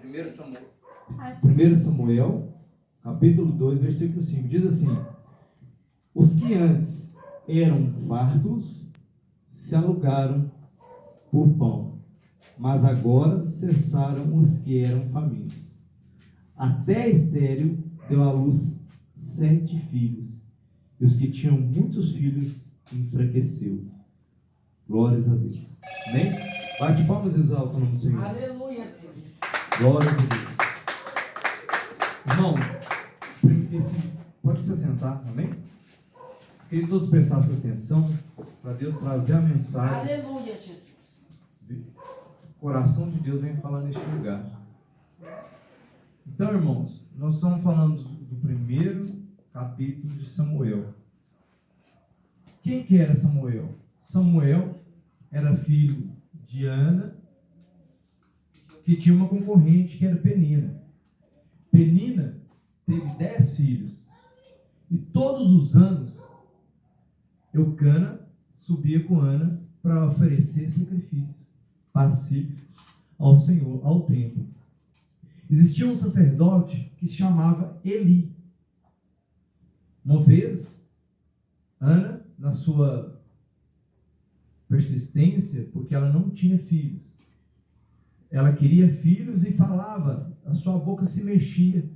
1 Samuel, capítulo 2, versículo 5. Diz assim: os que antes eram fartos se alugaram por pão, mas agora cessaram os que eram famintos. Até estéril deu à luz 7 filhos, e os que tinham muitos filhos enfraqueceu. Glórias a Deus. Amém? Bate palmas e exalta o nome do Senhor. Aleluia, Deus. Glórias a Deus. Irmãos, pode se sentar, amém? Queria que todos prestassem atenção para Deus trazer a mensagem. Aleluia, Jesus. O coração de Deus vem falar neste lugar. Então, irmãos, nós estamos falando do primeiro capítulo de Samuel. Quem que era Samuel? Samuel era filho de Ana, que tinha uma concorrente que era Penina. Penina teve 10 filhos. E todos os anos, Eucana subia com Ana para oferecer sacrifícios pacíficos ao Senhor, ao templo. Existia um sacerdote que se chamava Eli. Uma vez, Ana, na sua persistência, porque ela não tinha filhos, ela queria filhos e falava, a sua boca se mexia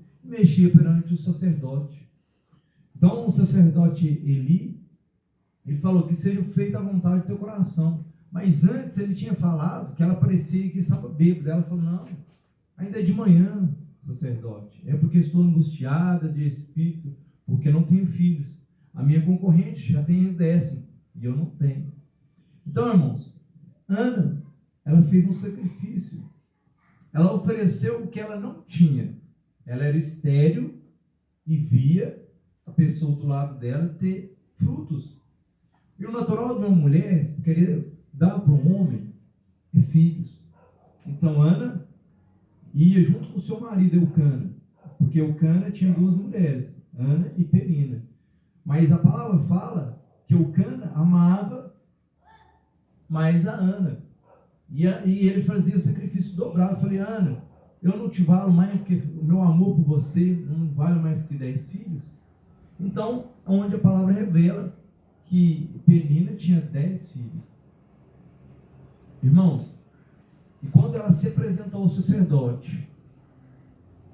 perante o sacerdote. Então, o sacerdote Eli, ele falou que seja feita a vontade do teu coração. Mas antes ele tinha falado que ela parecia que estava bêbada. Ela falou: não, ainda é de manhã, sacerdote. É porque estou angustiada de espírito, porque não tenho filhos. A minha concorrente já tem 10 e eu não tenho. Então, irmãos, Ana, ela fez um sacrifício. Ela ofereceu o que ela não tinha. Ela era estéril e via a pessoa do lado dela ter frutos. E o natural de uma mulher querer dar para um homem é filhos. Então Ana ia junto com o seu marido Eucana, porque Eucana tinha 2 mulheres, Ana e Penina. Mas a palavra fala que Eucana amava mais a Ana. E ele fazia o sacrifício dobrado. Eu falei: Ana, eu não te valo mais que o meu amor por você, não vale mais que 10 filhos. Então, onde a palavra revela que Penina tinha 10 filhos. Irmãos, e quando ela se apresentou ao sacerdote,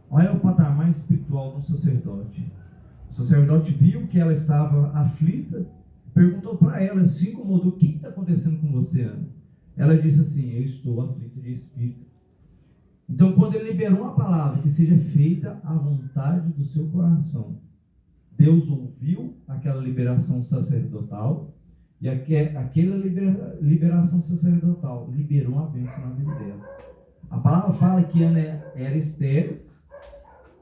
olha o patamar espiritual do sacerdote. O sacerdote viu que ela estava aflita, perguntou para ela, se incomodou: o que está acontecendo com você, Ana? Ela disse assim: eu estou aflita de espírito. Então, quando ele liberou a palavra, que seja feita a vontade do seu coração, Deus ouviu aquela liberação sacerdotal, e aquela liberação sacerdotal liberou uma bênção na vida dela. A palavra fala que Ana era estéril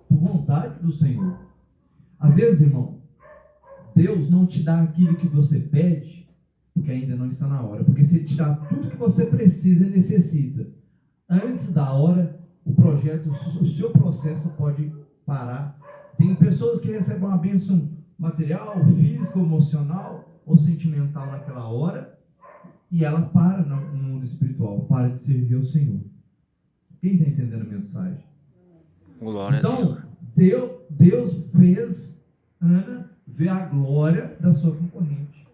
por vontade do Senhor. Às vezes, irmão, Deus não te dá aquilo que você pede, porque ainda não está na hora. Porque se Ele te dá tudo que você precisa e necessita, antes da hora, o seu processo pode parar. Tem pessoas que recebem uma bênção material, física, emocional ou sentimental naquela hora, e ela para no mundo espiritual, para de servir ao Senhor. Quem está entendendo a mensagem? Glória Então, a Deus. Deus fez Ana ver a glória da sua concorrente.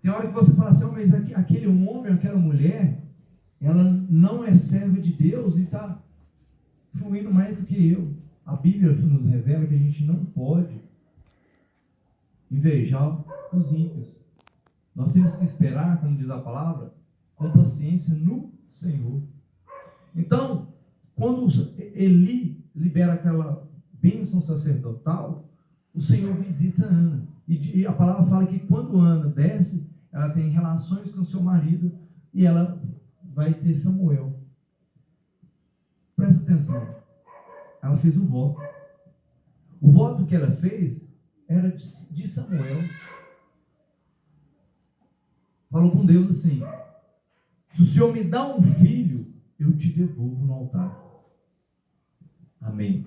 Tem hora que você fala assim: mas aquele homem, aquela mulher, ela não é serva de Deus e está fluindo mais do que eu. A Bíblia nos revela que a gente não pode invejar os ímpios. Nós temos que esperar, como diz a palavra, com paciência no Senhor. Então, quando Eli libera aquela bênção sacerdotal, o Senhor visita Ana. E a palavra fala que quando Ana desce, ela tem relações com seu marido e ela vai ter Samuel. Presta atenção. Ela fez um voto. O voto que ela fez era de Samuel. Falou com Deus assim: se o Senhor me dá um filho, eu te devolvo no altar. Amém.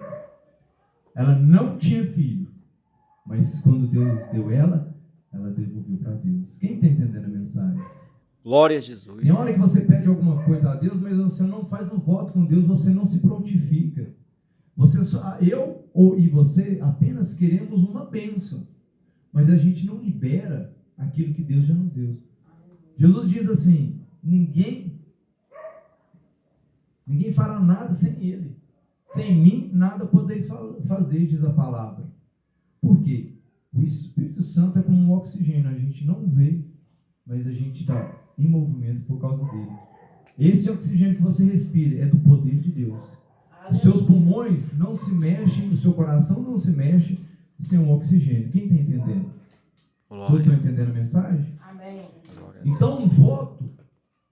Ela não tinha filho, mas quando Deus deu ela devolveu para Deus. Quem está entendendo a mensagem? Glória a Jesus. Tem hora que você pede alguma coisa a Deus, mas você não faz um voto com Deus, você não se prontifica. Eu e você apenas queremos uma bênção, mas a gente não libera aquilo que Deus já nos deu. Jesus diz assim: ninguém fará nada sem Ele. Sem mim nada podeis fazer, diz a palavra. Por quê? O Espírito Santo é como um oxigênio, a gente não vê, mas a gente está em movimento por causa dele. Esse oxigênio que você respira é do poder de Deus. Os seus pulmões não se mexem, o seu coração não se mexe sem um oxigênio. Quem está entendendo? Todos estão entendendo a mensagem? Amém. Então, um voto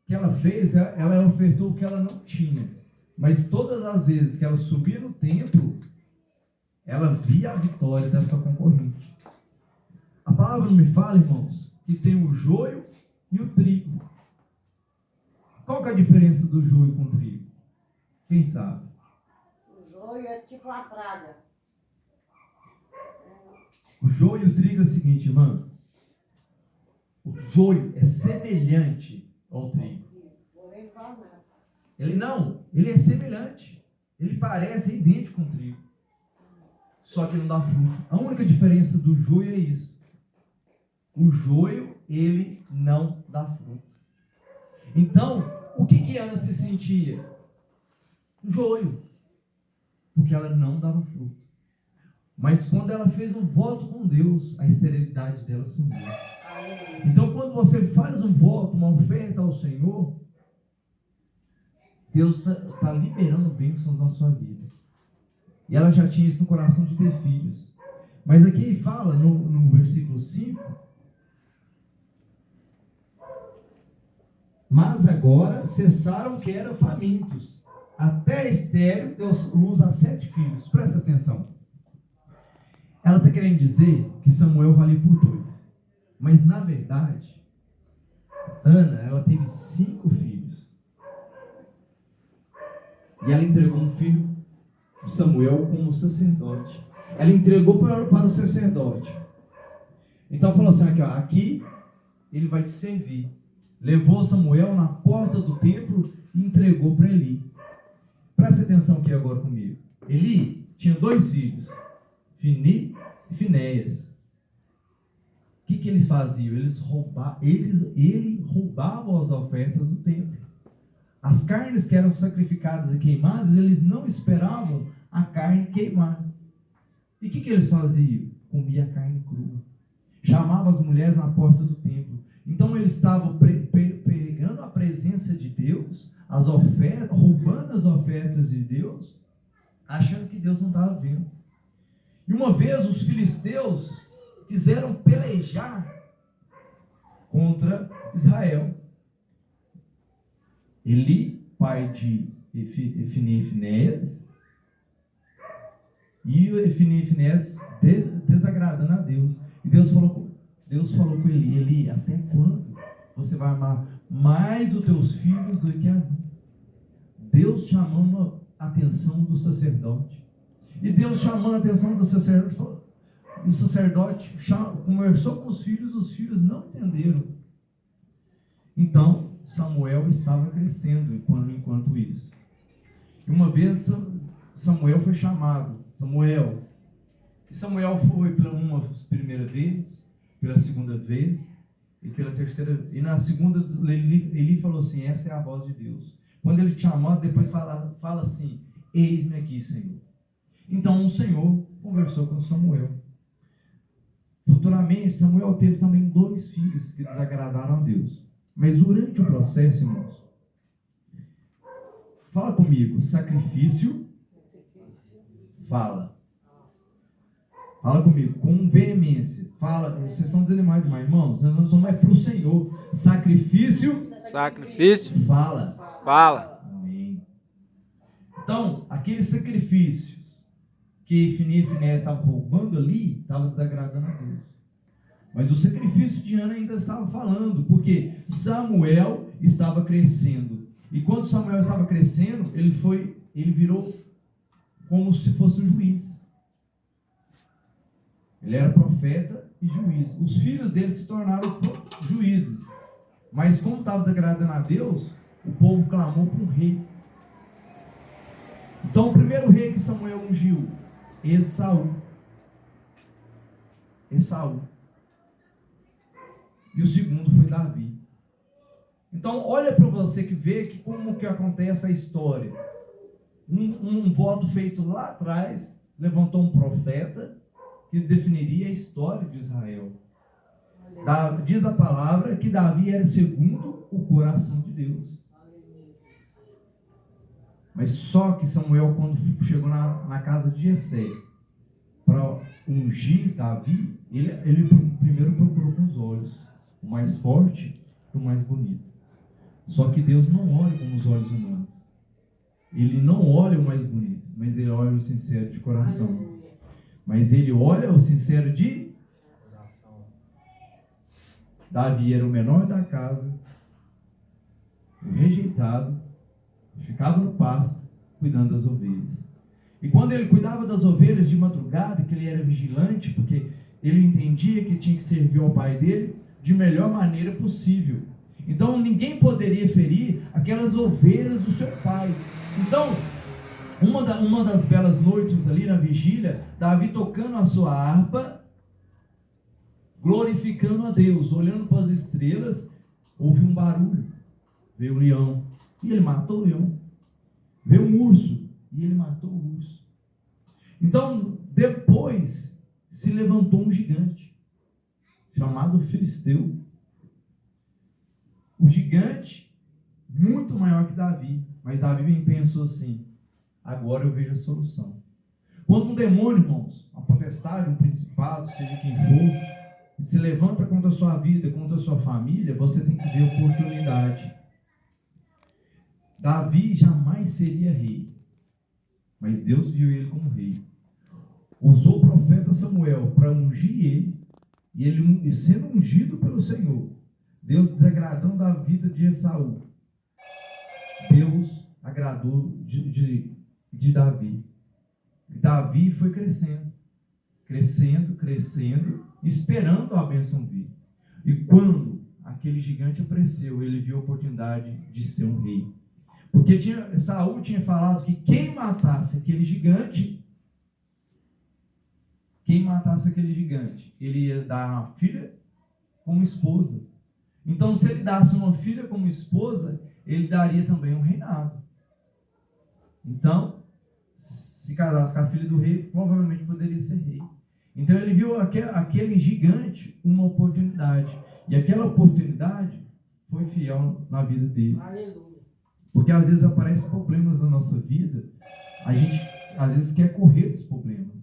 que ela fez, ela ofertou o que ela não tinha. Mas todas as vezes que ela subia no templo, ela via a vitória dessa concorrente. A palavra não me fala, irmãos, que tem o joio e o trigo. Qual que é a diferença do joio com o trigo? Quem sabe? O joio é tipo uma praga. O joio e o trigo é o seguinte, irmã. O joio é semelhante ao trigo. Porém, fala nada. Ele é semelhante. Ele parece idêntico com o trigo. Só que não dá fruto. A única diferença do joio é isso. O joio, ele não dá fruto. Então, o que Ana se sentia? Joio. Porque ela não dava fruto. Mas quando ela fez um voto com Deus, a esterilidade dela sumiu. Então, quando você faz um voto, uma oferta ao Senhor, Deus está liberando bênçãos na sua vida. E ela já tinha isso no coração de ter filhos. Mas aqui ele fala, no versículo 5, mas agora cessaram que eram famintos. Até estéril deu luz a 7 filhos. Presta atenção. Ela está querendo dizer que Samuel valia por 2. Mas na verdade, Ana, ela teve 5 filhos. E ela entregou um filho, Samuel, como sacerdote. Ela entregou para o sacerdote. Então falou assim, aqui ele vai te servir. Levou Samuel na porta do templo e entregou para Eli. Presta atenção aqui agora comigo. Eli tinha 2 filhos, Fini e Finéias. O que eles faziam? Ele roubava as ofertas do templo. As carnes que eram sacrificadas e queimadas, eles não esperavam a carne queimar. E o que eles faziam? Comia a carne crua. Chamava as mulheres na porta do templo. Então eles estavam pegando a presença de Deus, as ofertas, roubando as ofertas de Deus, achando que Deus não estava vendo. E uma vez os filisteus quiseram pelejar contra Israel. Eli, pai de Efini e Finéias, e Efini e Finéias desagradando a Deus. E Deus falou com Eli: Eli, até quando você vai amar mais os teus filhos do que a mim? Deus chamando a atenção do sacerdote. E Deus chamando a atenção do sacerdote, e o sacerdote conversou com os filhos não entenderam. Então, Samuel estava crescendo enquanto isso. E uma vez Samuel foi chamado. E Samuel foi pela primeira vez, pela segunda vez, e pela terceira. E na segunda, ele falou assim: essa é a voz de Deus. Quando ele te chamou, depois fala assim: eis-me aqui, Senhor. Então o Senhor conversou com Samuel. Futuramente, Samuel teve também 2 filhos que desagradaram a Deus. Mas durante o processo, irmãos, fala comigo: sacrifício, fala comigo, com veemência, fala. Vocês estão desanimando demais, irmãos, nós não somos mais para o Senhor. Sacrifício, fala. Amém. Então, aqueles sacrifícios que Fini e Finéias estavam roubando ali, estavam desagradando a Deus. Mas o sacrifício de Ana ainda estava falando, porque Samuel estava crescendo. E quando Samuel estava crescendo, ele virou como se fosse um juiz. Ele era profeta e juiz. Os filhos dele se tornaram juízes. Mas como estava desagradando a Deus, o povo clamou por um rei. Então o primeiro rei que Samuel ungiu, Esaú. E o segundo foi Davi. Então olha para você que vê que como que acontece a história. Um voto feito lá atrás levantou um profeta que definiria a história de Israel. Diz a palavra que Davi era segundo o coração de Deus. Mas só que Samuel, quando chegou na casa de Jessé para ungir Davi, ele primeiro procurou com os olhos, o mais forte e o mais bonito. Só que Deus não olha com os olhos humanos. Ele não olha o mais bonito, mas ele olha o sincero de coração. Mas ele olha o sincero de coração. Davi era o menor da casa, o rejeitado, ficava no pasto, cuidando das ovelhas. E quando ele cuidava das ovelhas de madrugada, que ele era vigilante, porque ele entendia que tinha que servir ao pai dele de melhor maneira possível. Então ninguém poderia ferir aquelas ovelhas do seu pai. Então, uma das belas noites ali na vigília, Davi tocando a sua harpa, glorificando a Deus, olhando para as estrelas, houve um barulho. Veio o leão, e ele matou o leão. Veio um urso, e ele matou o urso. Então, depois, se levantou um gigante, chamado Filisteu. O gigante, muito maior que Davi. Mas Davi bem pensou assim: agora eu vejo a solução. Quando um demônio, irmãos, uma potestade, um principado, seja quem for, se levanta contra a sua vida, contra a sua família, você tem que ver oportunidade. Davi jamais seria rei, mas Deus viu ele como rei. Usou o profeta Samuel para ungir ele, e ele sendo ungido pelo Senhor, Deus desagradando da vida de Esaú, Deus agradou de Davi. E Davi foi crescendo, esperando a bênção vir. E quando aquele gigante apareceu, ele viu a oportunidade de ser um rei. Porque Saul tinha falado que quem matasse aquele gigante, ele ia dar uma filha como esposa. Então, se ele dasse uma filha como esposa, ele daria também um reinado. Então, se casasse com a filha do rei, provavelmente poderia ser rei. Então, ele viu aquele gigante uma oportunidade. E aquela oportunidade foi fiel na vida dele. Aleluia. Porque às vezes aparecem problemas na nossa vida, a gente às vezes quer correr dos problemas,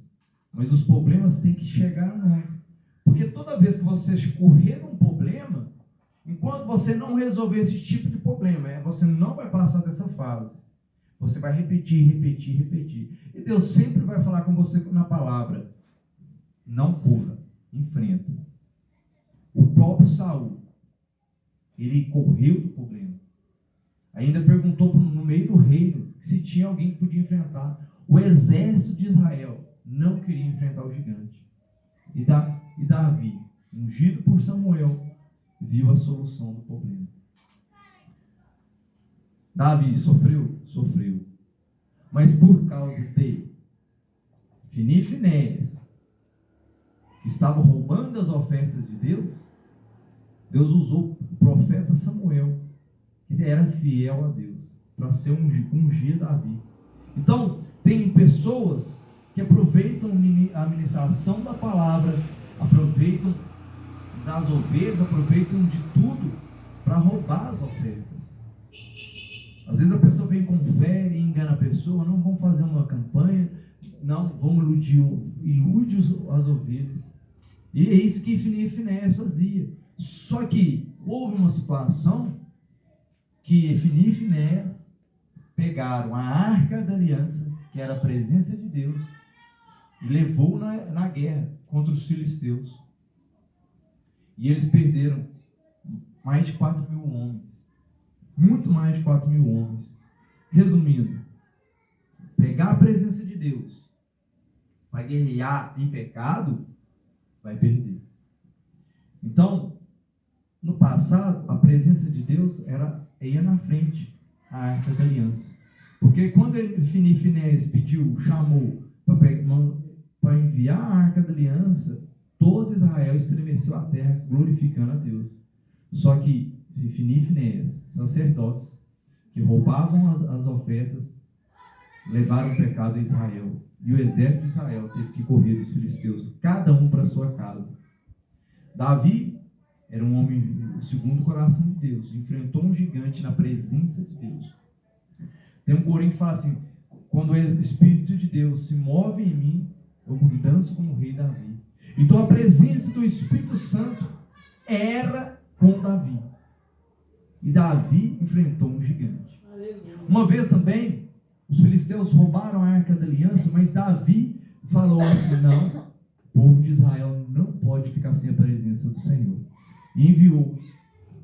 mas os problemas têm que chegar a nós. Porque toda vez que você correr num problema, enquanto você não resolver esse tipo de problema, você não vai passar dessa fase. Você vai repetir. E Deus sempre vai falar com você na palavra: não corra, enfrenta. O próprio Saul, ele correu do problema. Ainda perguntou no meio do reino se tinha alguém que podia enfrentar. O exército de Israel não queria enfrentar o gigante. E Davi, ungido por Samuel, viu a solução do problema. Davi sofreu? Sofreu. Mas por causa de Ofni e Finéias, que estavam roubando as ofertas de Deus, Deus usou o profeta Samuel, que era fiel a Deus, para ser ungir Davi. Então, tem pessoas que aproveitam a ministração da palavra, aproveitam das ovelhas, aproveitam de tudo para roubar as ofertas. Às vezes a pessoa vem com fé e engana a pessoa: não vamos fazer uma campanha, não, vamos ilude as ovelhas. E é isso que Ofni e Finéias fazia. Só que houve uma situação que Ofni e Finéias pegaram a arca da aliança, que era a presença de Deus, e levou na guerra contra os filisteus. E eles perderam mais de 4.000 homens. Muito mais de 4.000 homens. Resumindo, pegar a presença de Deus para guerrear em pecado, vai perder. Então, no passado, a presença de Deus ia na frente, a arca da aliança. Porque quando Finéias chamou para enviar a Arca da Aliança, todo Israel estremeceu a terra, glorificando a Deus. Só que Finéias, sacerdotes, que roubavam as ofertas, levaram o pecado a Israel. E o exército de Israel teve que correr dos filisteus, cada um para sua casa. Davi era um homem segundo o coração de Deus, enfrentou um gigante na presença de Deus. Tem um corinho que fala assim: quando o Espírito de Deus se move em mim, eu danço como o rei Davi. Então a presença do Espírito Santo era com Davi. E Davi enfrentou um gigante. Uma vez também, os filisteus roubaram a Arca da Aliança, mas Davi falou assim: não, o povo de Israel não pode ficar sem a presença do Senhor. E enviou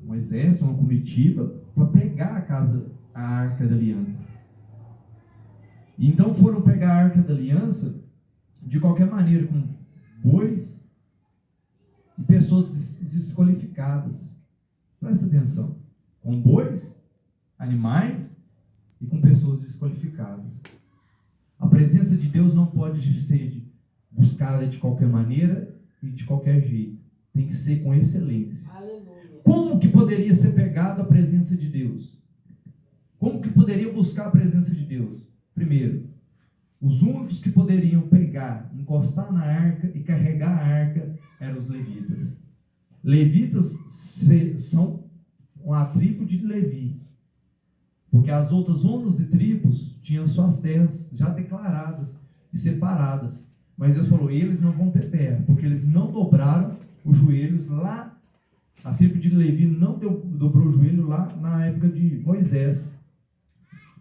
um exército, uma comitiva, para pegar a Arca da Aliança. E então foram pegar a Arca da Aliança de qualquer maneira, com bois e pessoas desqualificadas. Presta atenção. Com bois, animais e com pessoas desqualificadas. A presença de Deus não pode ser buscada de qualquer maneira e de qualquer jeito. Tem que ser com excelência. Aleluia. Como que poderia ser pegado a presença de Deus? Como que poderia buscar a presença de Deus? Primeiro, os únicos que poderiam pegar, encostar na arca e carregar a arca eram os levitas. Levitas são uma tribo de Levi, porque as outras 11 tribos tinham suas terras já declaradas e separadas. Mas Deus falou: eles não vão ter terra, porque eles não dobraram os joelhos lá. A tribo de Levi não dobrou o joelho lá na época de Moisés.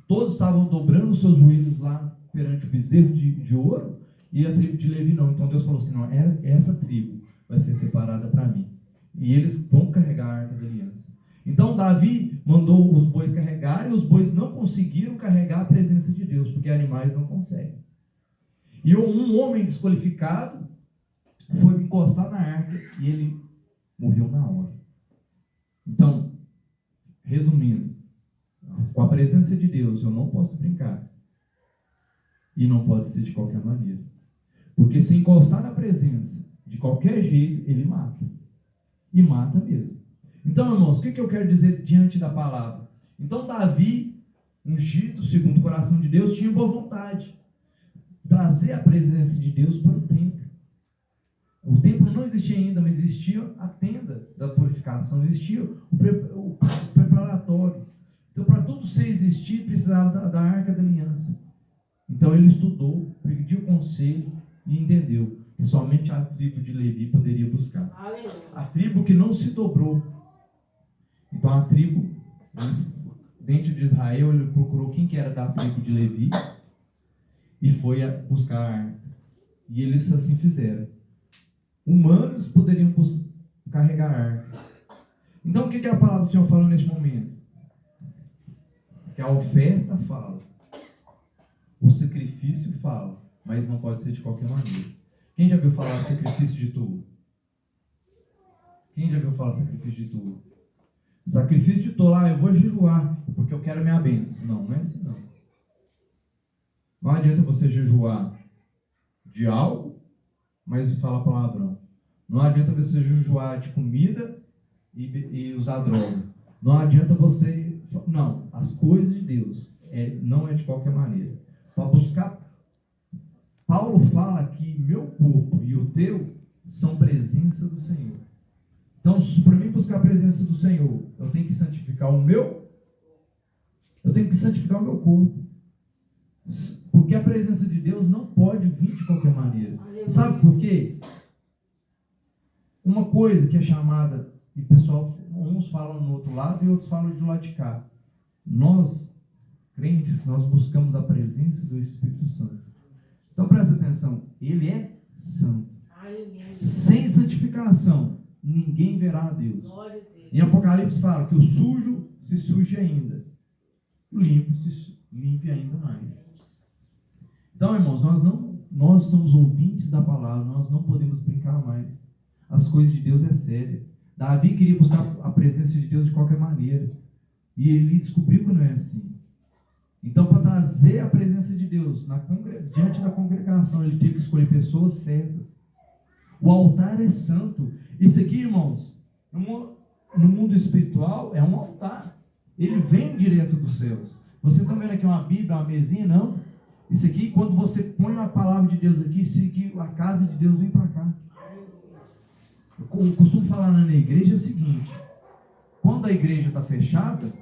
Todos estavam dobrando os seus joelhos lá perante o bezerro de ouro, e a tribo de Levi não. Então Deus falou assim: não, essa tribo vai ser separada para mim. E eles vão carregar a Arca da Aliança. Então Davi mandou os bois carregarem, e os bois não conseguiram carregar a presença de Deus, porque animais não conseguem. E um homem desqualificado foi encostar na arca e ele morreu na hora. Então, resumindo, com a presença de Deus eu não posso brincar. E não pode ser de qualquer maneira. Porque se encostar na presença de qualquer jeito, ele mata. E mata mesmo. Então, irmãos, o que eu quero dizer diante da palavra? Então, Davi, ungido segundo o coração de Deus, tinha boa vontade. Trazer a presença de Deus para o templo. O templo não existia ainda, mas existia a tenda da purificação, existia o preparatório. Então, para tudo ser existir, precisava da Arca da Aliança. Então, ele estudou, pediu conselho e entendeu que somente a tribo de Levi poderia buscar. A tribo que não se dobrou. Então, a tribo, dentro de Israel, ele procurou quem que era da tribo de Levi e foi buscar a arca. E eles assim fizeram. Humanos poderiam carregar a arca. Então, o que a palavra do Senhor falou neste momento? Que a oferta fala, o sacrifício fala, mas não pode ser de qualquer maneira. Quem já viu falar de sacrifício de touro? Quem já viu falar de sacrifício de touro? Sacrifício de touro, eu vou jejuar, porque eu quero minha bênção. Não é assim não. Não adianta você jejuar de algo, mas falar palavrão. Não adianta você jejuar de comida e usar droga. Não adianta você... Não, as coisas de Deus não é de qualquer maneira. Para buscar... Paulo fala que meu corpo e o teu são presença do Senhor. Então, para mim buscar a presença do Senhor, eu tenho que santificar o meu... Eu tenho que santificar o meu corpo. Porque a presença de Deus não pode vir de qualquer maneira. Sabe por quê? Uma coisa que é chamada, e pessoal, uns falam no outro lado e outros falam do lado de cá. Nós, crentes, nós buscamos a presença do Espírito Santo. Então presta atenção, ele é santo. Sem santificação, ninguém verá a Deus. Em Apocalipse fala que o sujo se suje ainda, o limpo se limpe ainda mais. Então, irmãos, nós somos ouvintes da palavra, nós não podemos brincar mais. As coisas de Deus é séria. Davi queria buscar a presença de Deus de qualquer maneira. E ele descobriu que não é assim. Então, para trazer a presença de Deus diante da congregação, ele teve que escolher pessoas certas. O altar é santo. Isso aqui, irmãos, no mundo espiritual, é um altar. Ele vem direto dos céus. Vocês estão vendo aqui uma Bíblia, uma mesinha? Não. Isso aqui, quando você põe a palavra de Deus aqui, isso aqui, a casa de Deus vem para cá. Eu costumo falar na igreja o seguinte: quando a igreja está fechada,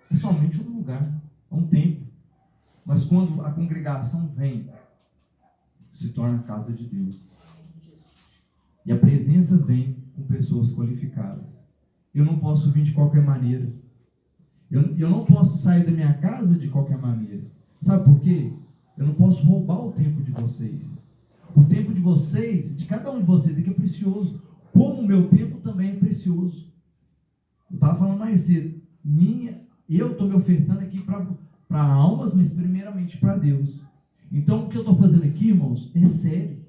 é somente um lugar, é um templo. Mas quando a congregação vem, se torna a casa de Deus. E a presença vem com pessoas qualificadas. Eu não posso vir de qualquer maneira. Eu não posso sair da minha casa de qualquer maneira. Sabe por quê? Eu não posso roubar o tempo de vocês. O tempo de vocês, de cada um de vocês aqui é precioso. Como o meu tempo também é precioso. Eu estava falando mais cedo. Eu estou me ofertando aqui para almas, mas primeiramente para Deus. Então o que eu estou fazendo aqui, irmãos, é sério.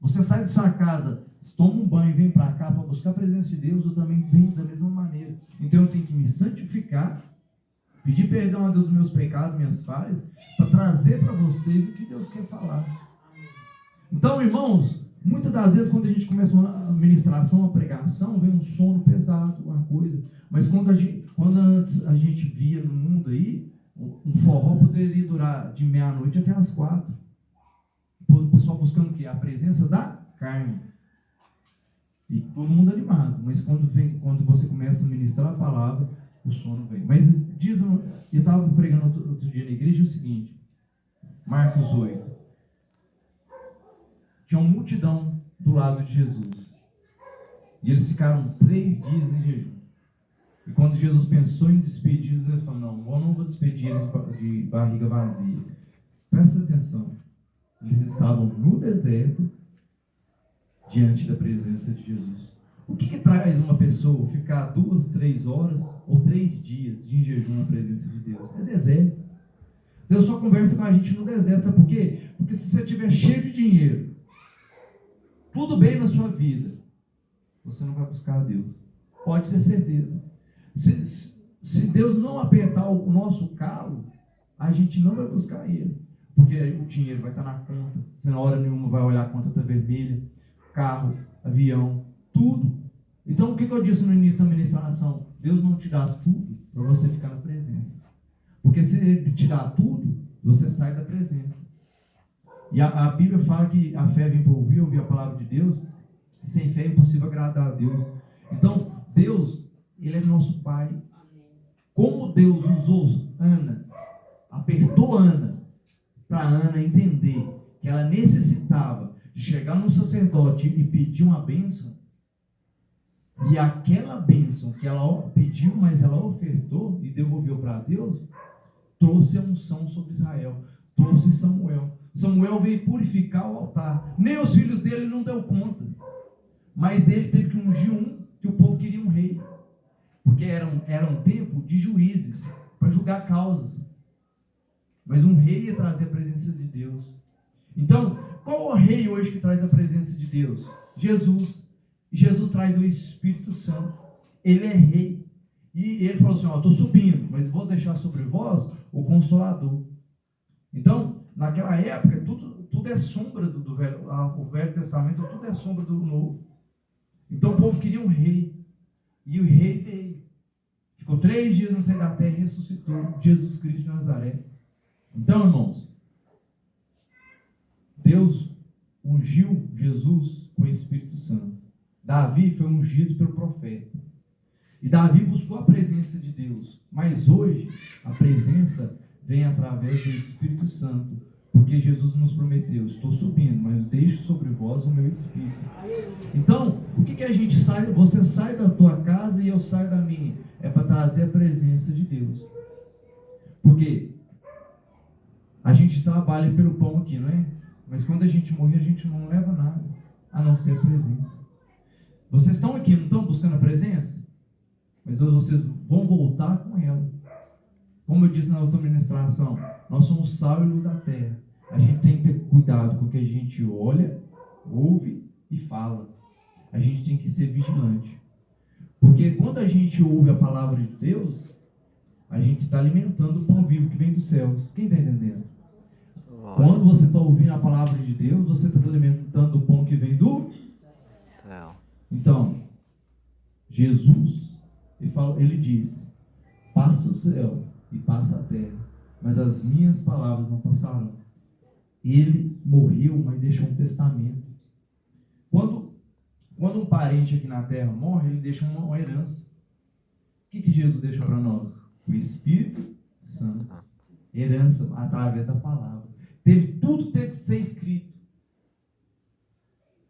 Você sai de sua casa, toma um banho e vem para cá para buscar a presença de Deus, eu também venho da mesma maneira. Então eu tenho que me santificar, pedir perdão a Deus dos meus pecados, minhas falhas, para trazer para vocês o que Deus quer falar. Então, irmãos, muitas das vezes quando a gente começa uma ministração, uma pregação, vem um sono pesado, uma coisa. Mas quando antes a gente via no mundo aí, um forró poderia durar de meia-noite até as 4. O pessoal buscando o quê? A presença da carne. E todo mundo animado. Mas quando você começa a ministrar a palavra, o sono vem. Mas eu estava pregando outro dia na igreja o seguinte, Marcos 8. Tinha uma multidão do lado de Jesus. E eles ficaram 3 dias em jejum. E quando Jesus pensou em despedi-los, eles falaram: não, eu não vou despedir eles de barriga vazia. Presta atenção. Eles estavam no deserto, diante da presença de Jesus. O que traz uma pessoa ficar 2, 3 horas ou 3 dias de jejum na presença de Deus? É deserto. Deus só conversa com a gente no deserto. Sabe por quê? Porque se você estiver cheio de dinheiro, tudo bem na sua vida, você não vai buscar a Deus. Pode ter certeza. Se Deus não apertar o nosso calo, a gente não vai buscar Ele. Porque o dinheiro vai estar na conta. Você na hora nenhuma vai olhar a conta está vermelha. Carro, avião, tudo. Então o que eu disse no início da ministração? Deus não te dá tudo para você ficar na presença. Porque se Ele te dá tudo, você sai da presença. E a Bíblia fala que a fé vem por ouvir a palavra de Deus. E sem fé é impossível agradar a Deus. Então, Deus, Ele é nosso Pai. Como Deus usou Ana, apertou Ana, para Ana entender que ela necessitava de chegar no sacerdote e pedir uma bênção, e aquela bênção que ela pediu, mas ela ofertou e devolveu para Deus, trouxe a unção sobre Israel, trouxe Samuel. Samuel veio purificar o altar. Nem os filhos dele não deu conta, mas ele teve que ungir que o povo queria um rei, porque era um tempo de juízes para julgar causas. Mas um rei ia trazer a presença de Deus. Então, qual é o rei hoje que traz a presença de Deus? Jesus. E Jesus traz o Espírito Santo. Ele é rei. E ele falou assim: estou subindo, mas vou deixar sobre vós o Consolador. Então, naquela época, tudo é sombra do Velho. O Velho Testamento, tudo é sombra do Novo. Então, o povo queria um rei. E o rei veio. Ficou 3 dias no seio da terra e ressuscitou Jesus Cristo de Nazaré. Então, irmãos, Deus ungiu Jesus com o Espírito Santo. Davi foi ungido pelo profeta. E Davi buscou a presença de Deus. Mas hoje, a presença vem através do Espírito Santo. Porque Jesus nos prometeu: estou subindo, mas deixo sobre vós o meu Espírito. Então, o que a gente sai? Você sai da tua casa e eu saio da minha. É para trazer a presença de Deus. Porque a gente trabalha pelo pão aqui, não é? Mas quando a gente morrer, a gente não leva nada, a não ser a presença. Vocês estão aqui, não estão buscando a presença? Mas vocês vão voltar com ela. Como eu disse na outra ministração, nós somos sal e luz da terra. A gente tem que ter cuidado com o que a gente olha, ouve e fala. A gente tem que ser vigilante. Porque quando a gente ouve a palavra de Deus, A gente está alimentando o pão vivo que vem dos céus. Quem está entendendo? Quando você está ouvindo a palavra de Deus, você está alimentando o pão que vem do céu. Então, Jesus, ele diz: passa o céu e passa a terra, mas as minhas palavras não passarão. Ele morreu, mas deixou um testamento. Quando um parente aqui na terra morre, ele deixa uma herança. O que Jesus deixou para nós? O Espírito Santo. Herança através da palavra. Tudo teve que ser escrito.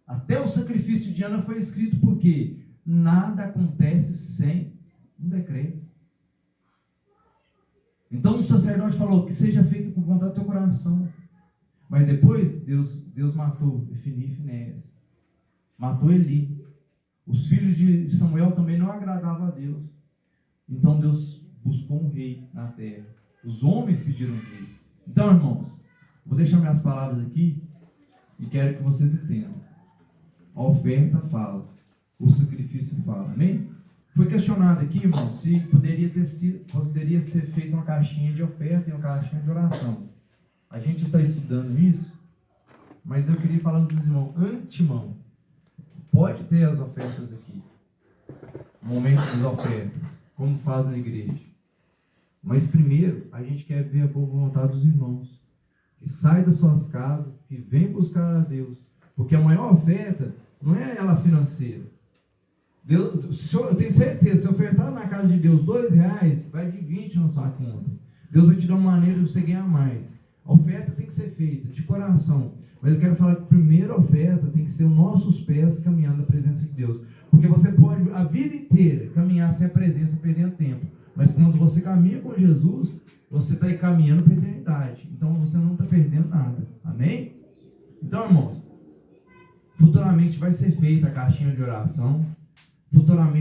Até o sacrifício de Ana foi escrito, porque nada acontece sem um decreto. Então o sacerdote falou que seja feito com vontade do teu coração. Mas depois Deus matou Efini e Finéias. Matou Eli. Os filhos de Samuel também não agradavam a Deus. Então Deus buscou um rei na terra. Os homens pediram um rei. Então, irmãos, vou deixar minhas palavras aqui e quero que vocês entendam. A oferta fala, o sacrifício fala, amém? Foi questionado aqui, irmão, se poderia ser feita uma caixinha de oferta e uma caixinha de oração. A gente está estudando isso, mas eu queria falar dos irmãos, antemão, pode ter as ofertas aqui, momento das ofertas, como faz na igreja. Mas primeiro, a gente quer ver a boa vontade dos irmãos, que saem das suas casas, que vêm buscar a Deus, porque a maior oferta não é ela financeira. Eu tenho certeza, se ofertar na casa de Deus R$2, vai de 20 na sua conta. Deus vai te dar uma maneira de você ganhar mais. A oferta tem que ser feita de coração. Mas eu quero falar que a primeira oferta tem que ser os nossos pés caminhando na presença de Deus. Porque você pode a vida inteira caminhar sem a presença, perdendo tempo. Mas quando você caminha com Jesus, você está caminhando para a eternidade. Então você não está perdendo nada. Amém? Então, irmãos, futuramente vai ser feita a caixinha de oração. Futuramente